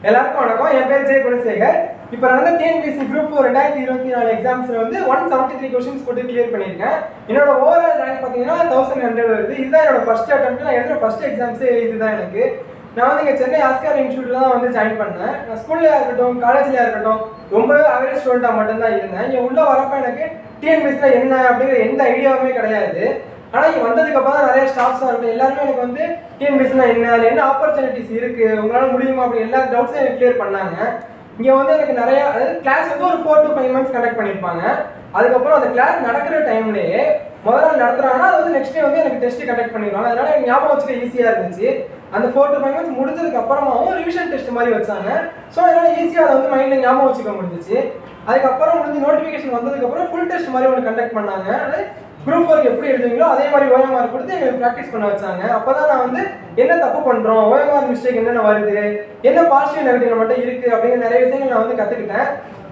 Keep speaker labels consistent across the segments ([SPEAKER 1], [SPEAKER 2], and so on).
[SPEAKER 1] எல்லாருக்கும் வணக்கம். என் பேர் ஜெய குணசேகர். இப்போ நடந்த டிஎன்பிஎஸ்சி குரூப் 4 2024 எக்ஸாம்ஸில் வந்து 173 கொஸ்டின்ஸ் போட்டு கிளியர் பண்ணியிருக்கேன். என்னோட ஓவரால் ரேங்க் பார்த்தீங்கன்னா 1100 வருது. இதுதான் என்னோட ஃபர்ஸ்ட் அட்டெம்ப்ட். நான் எழுதுற ஃபர்ஸ்ட் எக்ஸாம்ஸே இதுதான் எனக்கு. நான் வந்து இங்கே சென்னை ஆஸ்கார் இன்ஸ்டியூட்டில் தான் வந்து ஜாயின் பண்ணேன். நான் ஸ்கூல்லையாக இருக்கட்டும், காலேஜ்லையாக இருக்கட்டும் ரொம்பவே ஆவரேஜ் ஸ்டூடெண்ட்டாக மட்டும்தான் இருந்தேன். இங்கே உள்ளே வரப்போ எனக்கு டிஎன்பிஎஸ்சியில் என்ன அப்படிங்கிற எந்த ஐடியாவுமே கிடையாது. ஆனால் இங்கே வந்ததுக்கப்புறம் தான் நிறைய ஸ்டாஃப்ஸாக இருக்கும், எல்லாருமே எனக்கு வந்து டிஎன்பிஎஸ்சினா என்ன, அதில் என்ன ஆப்பர்ச்சுனிட்டிஸ் இருக்குது, உங்களால் முடியுமா அப்படி எல்லா டவுட்ஸும் எனக்கு கிளியர் பண்ணாங்க. இங்கே வந்து எனக்கு நிறையா, அதாவது கிளாஸ் வந்து ஒரு 4 to 5 months கண்டக்ட் பண்ணியிருப்பாங்க. அதுக்கப்புறம் அந்த கிளாஸ் நடக்கிற டைம்லேயே முதல் நாள் நடத்துகிறாங்கன்னா அது வந்து நெக்ஸ்ட் டே வந்து எனக்கு டெஸ்ட்டு கண்டக்ட் பண்ணிடுவாங்க. அதனால் எனக்கு ஞாபகம் வச்சுக்க ஈஸியாக இருந்துச்சு. அந்த 4 to 5 months முடிஞ்சதுக்கு அப்புறமாவும் ரிவிஷன் டெஸ்ட் மாதிரி வச்சாங்க. ஸோ அதனால் ஈஸியாக அதை வந்து மைண்டில் ஞாபகம் வச்சுக்க முடிஞ்சிச்சு. அதுக்கப்புறம் முடிஞ்சு நோட்டிஃபிகேஷன் வந்ததுக்கப்புறம் ஃபுல் டெஸ்ட் மாதிரி ஒன்று கண்டக்ட் பண்ணாங்க. அதாவது குரூப் ஒர்க் எப்படி எழுதுவீங்களோ அதே மாதிரி ஓஎம்ஆர் கொடுத்து எங்களுக்கு ப்ராக்டிஸ் பண்ண வச்சாங்க. அப்போ தான் நான் வந்து என்ன தப்பு பண்ணுறோம், ஓஎம்ஆர் மிஸ்டேக் என்னென்ன வருது, என்ன பாசிட்டிவ் நெகட்டிவ் மட்டும் இருக்குது அப்படிங்கிற நிறைய விஷயங்கள் நான் வந்து கற்றுக்கிட்டேன்.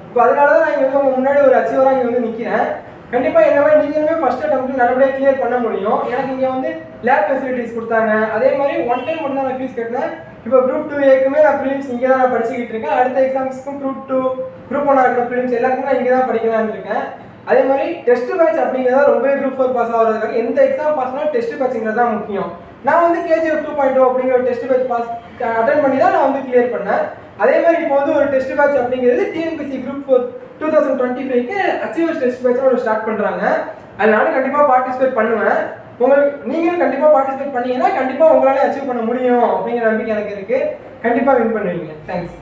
[SPEAKER 1] இப்போ அதனால தான் நான் இங்கே வந்து உங்கள் முன்னாடி ஒரு அச்சீவராக இங்கே வந்து நிற்கிறேன். கண்டிப்பாக என்ன மாதிரி நீங்களுமே ஃபர்ஸ்ட் அட்டெம்ப்ட் நல்லபடியாக கிளியர் பண்ண முடியும். எனக்கு இங்கே வந்து லேப் ஃபெசிலிட்டிஸ் கொடுத்தாங்க. அதே மாதிரி 1 time மட்டும் தான் நான் ஃபீஸ் கட்டினேன். இப்போ குரூப் 2A நான் ப்ரிலிம்ஸ் இங்கே தான் நான் படிச்சுக்கிட்டு இருக்கேன். அடுத்த எக்ஸாம்ஸ்க்கும் குரூப் 2, குரூப் 1 இருக்கட்டும், ப்ரிலிம்ஸ் எல்லாத்துக்கும் நான் இங்கே தான் படிக்கலான்னு இருக்கேன். அதே மாதிரி டெஸ்ட் பேட்ச் அப்படிங்கிறத ரொம்பவே குரூப் 4 பாஸ் ஆகிறதுக்காக எந்த எக்ஸாம் பாஸ் பண்ணாலும் டெஸ்ட் பேட்ச்ங்கிறது தான் முக்கியம். நான் வந்து KGF 2.0 அப்படிங்கிற ஒரு டெஸ்ட் பேட்ச் பாஸ் அட்டன் பண்ணி தான் நான் வந்து கிளியர் பண்ணேன். அதே மாதிரி இப்போ வந்து ஒரு டெஸ்ட் பேட்ச் அப்படிங்கிறது டிஎன்பிஎஸ்சி குரூப் 4 2025க்கு அச்சீவர்ஸ் டெஸ்ட் பேட்ச் ஒரு ஸ்டார்ட் பண்ணுறாங்க. அதில் நானும் கண்டிப்பாக பார்ட்டிசிபேட் பண்ணுவேன். நீங்களும் கண்டிப்பாக பார்ட்டிசிபேட் பண்ணீங்கன்னா கண்டிப்பாக உங்களாலே அச்சீவ் பண்ண முடியும் அப்படிங்கிற நம்பிக்கை எனக்கு இருக்குது. கண்டிப்பாக வின் பண்ணுவீங்க. தேங்க்ஸ்.